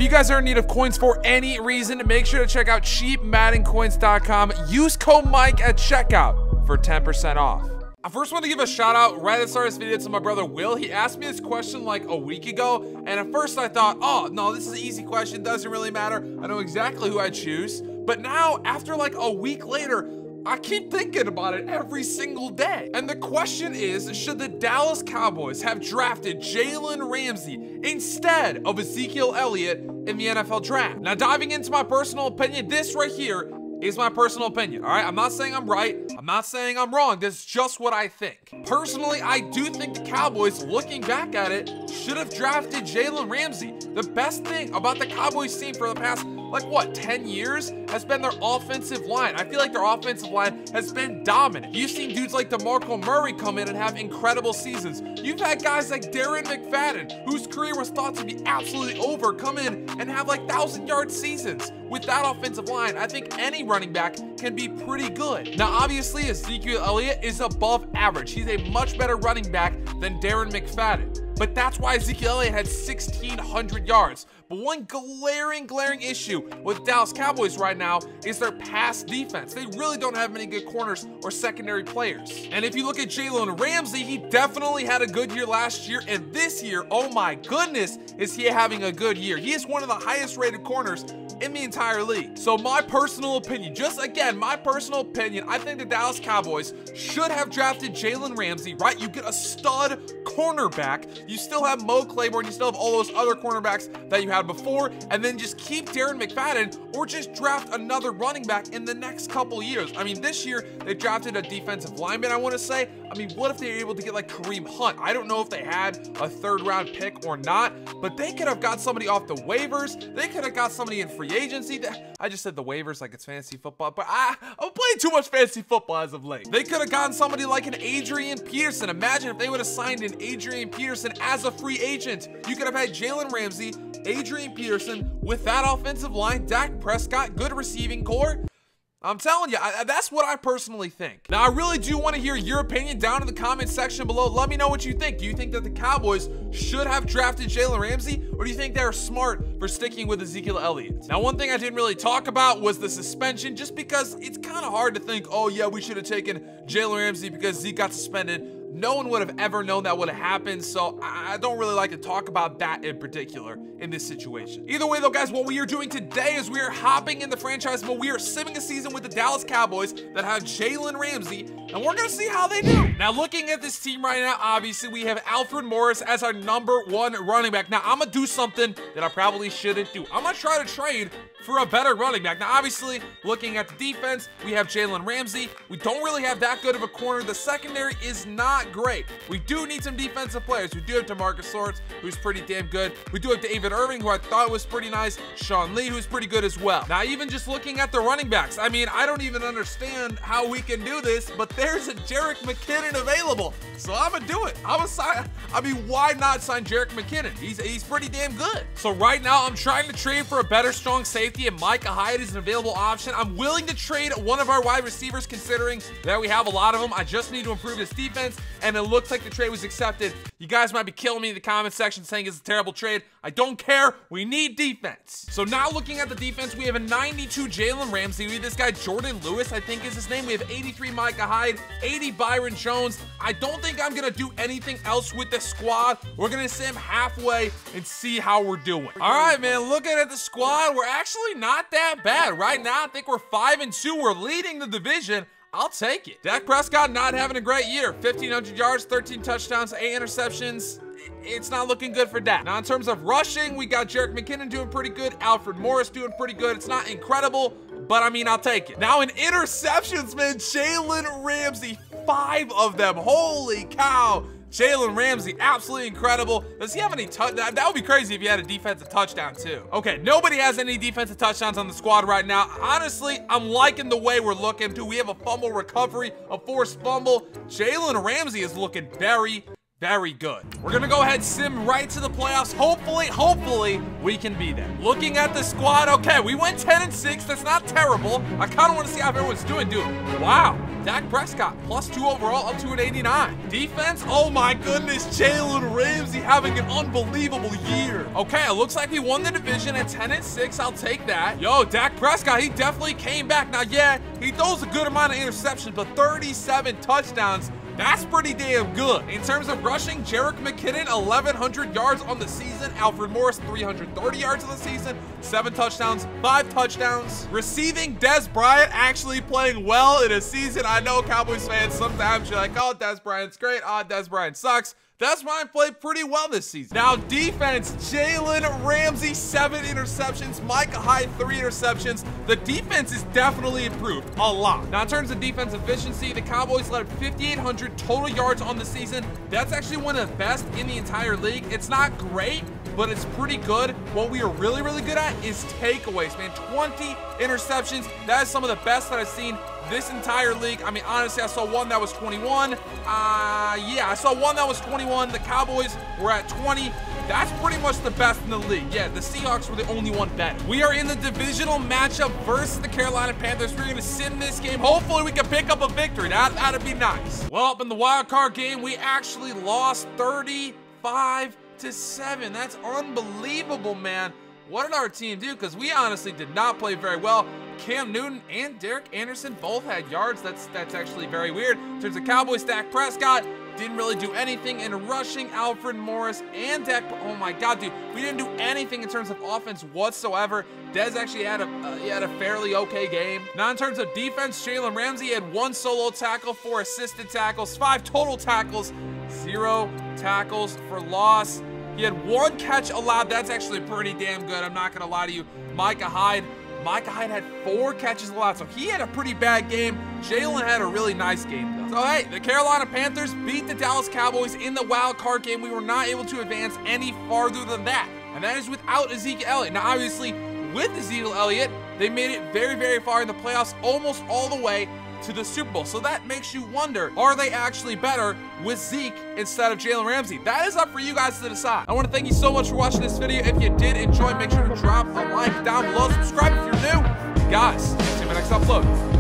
If you guys are in need of coins for any reason, make sure to check out cheapmaddencoins.com. Use code Mike at checkout for 10% off. I first want to give a shout out right at the start of this video to my brother Will. He asked me this question like a week ago, and at first I thought, oh no, this is an easy question, doesn't really matter. I know exactly who I choose. But now, after like a week later, I keep thinking about it every single day. And the question is, should the Dallas Cowboys have drafted Jalen Ramsey instead of Ezekiel Elliott in the NFL draft? Now, diving into my personal opinion, this right here is my personal opinion, all right? I'm not saying I'm right. I'm not saying I'm wrong. This is just what I think. Personally, I do think the Cowboys, looking back at it, should have drafted Jalen Ramsey. The best thing about the Cowboys team for the past, like what, 10 years has been their offensive line. I feel like their offensive line has been dominant. You've seen dudes like DeMarco Murray come in and have incredible seasons. You've had guys like Darren McFadden, whose career was thought to be absolutely over, come in and have like 1,000-yard seasons. With that offensive line, I think any running back can be pretty good. Now, obviously, Ezekiel Elliott is above average. He's a much better running back than Darren McFadden. But that's why Ezekiel Elliott had 1,600 yards. But one glaring issue with Dallas Cowboys right now is their pass defense. They really don't have many good corners or secondary players. And if you look at Jalen Ramsey, he definitely had a good year last year. And this year, oh my goodness, is he having a good year. He is one of the highest rated corners in the entire league. So my personal opinion, just again, my personal opinion, I think the Dallas Cowboys should have drafted Jalen Ramsey, right? You get a stud cornerback. You still have Mo Claiborne, you still have all those other cornerbacks that you had before, and then just keep Darren McFadden or just draft another running back in the next couple years. I mean, this year they drafted a defensive lineman, I want to say. I mean, what if they were able to get like Kareem Hunt? I don't know if they had a 3rd round pick or not, but they could have got somebody off the waivers. They could have got somebody in free agency. I just said the waivers like it's fantasy football, but I'm playing too much fantasy football as of late. They could have gotten somebody like an Adrian Peterson. Imagine if they would have signed an Adrian Peterson as a free agent. You could have had Jalen Ramsey, Adrian Peterson with that offensive line, Dak Prescott, good receiving core. I'm telling you, that's what I personally think. Now, I really do want to hear your opinion down in the comment section below. Let me know what you think. Do you think that the Cowboys should have drafted Jalen Ramsey, or do you think they're smart for sticking with Ezekiel Elliott? Now, one thing I didn't really talk about was the suspension, just because it's kind of hard to think, oh yeah, we should have taken Jalen Ramsey because Zeke got suspended. No one would have ever known that would have happened, so I don't really like to talk about that in particular in this situation. Either way though, guys, what we are doing today is we are hopping in the franchise mode. We are simming a season with the Dallas Cowboys that have Jalen Ramsey, and we're gonna see how they do. Now, looking at this team right now, obviously we have Alfred Morris as our #1 running back. Now, I'm gonna do something that I probably shouldn't do. I'm gonna try to trade for a better running back. Now, obviously, looking at the defense, we have Jalen Ramsey. We don't really have that good of a corner. The secondary is not great. We do need some defensive players. We do have DeMarcus Lawrence, who's pretty damn good. We do have David Irving, who I thought was pretty nice. Sean Lee, who's pretty good as well. Now, even just looking at the running backs, I mean, I don't even understand how we can do this, but there's a Jerick McKinnon available. So I'm gonna do it. I mean, why not sign Jerick McKinnon? He's pretty damn good. So right now, I'm trying to trade for a better strong safety, and Micah Hyde is an available option. I'm willing to trade one of our wide receivers, considering that we have a lot of them. I just need to improve this defense, and it looks like the trade was accepted. You guys might be killing me in the comment section saying it's a terrible trade. I don't care. We need defense. So now looking at the defense, we have a 92 Jalen Ramsey. We have this guy Jordan Lewis, I think is his name. We have 83 Micah Hyde, 80 Byron Jones. I don't think I'm gonna do anything else with the squad. We're gonna sim halfway and see how we're doing. All right, man, looking at the squad, we're actually not that bad. Right now, I think we're 5-2. We're leading the division. I'll take it. Dak Prescott not having a great year. 1,500 yards, 13 touchdowns, 8 interceptions. It's not looking good for Dak. Now, in terms of rushing, we got Jerick McKinnon doing pretty good. Alfred Morris doing pretty good. It's not incredible, but I mean, I'll take it. Now, in interceptions, man, Jalen Ramsey, 5 of them. Holy cow. Jalen Ramsey, absolutely incredible. Does he have any touchdowns? That would be crazy if he had a defensive touchdown too. Okay, nobody has any defensive touchdowns on the squad right now. Honestly, I'm liking the way we're looking too. We have a fumble recovery, a forced fumble. Jalen Ramsey is looking very, very good. We're gonna go ahead, sim right to the playoffs. Hopefully, we can be there. Looking at the squad, okay, we went 10-6. That's not terrible. I kind of want to see how everyone's doing, dude. Wow. Dak Prescott, +2 overall, up to an 89. Defense, oh my goodness, Jalen Ramsey having an unbelievable year. Okay, it looks like we won the division at 10-6. I'll take that. Yo, Dak Prescott, he definitely came back. Now, yeah, he throws a good amount of interceptions, but 37 touchdowns. That's pretty damn good. In terms of rushing, Jerick McKinnon, 1,100 yards on the season. Alfred Morris, 330 yards on the season. 7 touchdowns, 5 touchdowns. Receiving, Dez Bryant actually playing well in a season. I know Cowboys fans, sometimes you're like, oh, Dez Bryant's great. Oh, Dez Bryant sucks. Dez Bryant played pretty well this season. Now, defense, Jalen Ramsey, 7 interceptions. Micah Hyde, 3 interceptions. The defense is definitely improved a lot. Now, in terms of defense efficiency, the Cowboys led 5,800 total yards on the season. That's actually one of the best in the entire league. It's not great, but it's pretty good. What we are really, really good at is takeaways, man. 20 interceptions. That is some of the best that I've seen this entire league. I mean, honestly, I saw one that was 21. Yeah, I saw one that was 21. The Cowboys were at 20. That's pretty much the best in the league. Yeah, the Seahawks were the only one better. We are in the divisional matchup versus the Carolina Panthers. We're going to sit in this game. Hopefully, we can pick up a victory. That'd be nice. Well, up in the wild card game, we actually lost 35-7. That's unbelievable, man. What did our team do? Because we honestly did not play very well. Cam Newton and Derek Anderson both had yards. That's actually very weird. In terms of Cowboys, Dak Prescott didn't really do anything in rushing. Alfred Morris and Dak, oh my God, dude, we didn't do anything in terms of offense whatsoever. Dez actually had a fairly okay game. Now, in terms of defense, Jalen Ramsey had 1 solo tackle, 4 assisted tackles, 5 total tackles, 0 tackles for loss. He had 1 catch allowed. That's actually pretty damn good. I'm not going to lie to you. Micah Hyde had 4 catches allowed, so he had a pretty bad game. Jalen had a really nice game, though. So, hey, the Carolina Panthers beat the Dallas Cowboys in the wild card game. We were not able to advance any farther than that, and that is without Ezekiel Elliott. Now, obviously, with Ezekiel Elliott, they made it very, very far in the playoffs, almost all the way to the Super Bowl. So that makes you wonder, are they actually better with Zeke instead of Jalen Ramsey? That is up for you guys to decide. I want to thank you so much for watching this video. If you did enjoy, make sure to drop a like down below. Subscribe if you're new. Guys, see you in my next upload.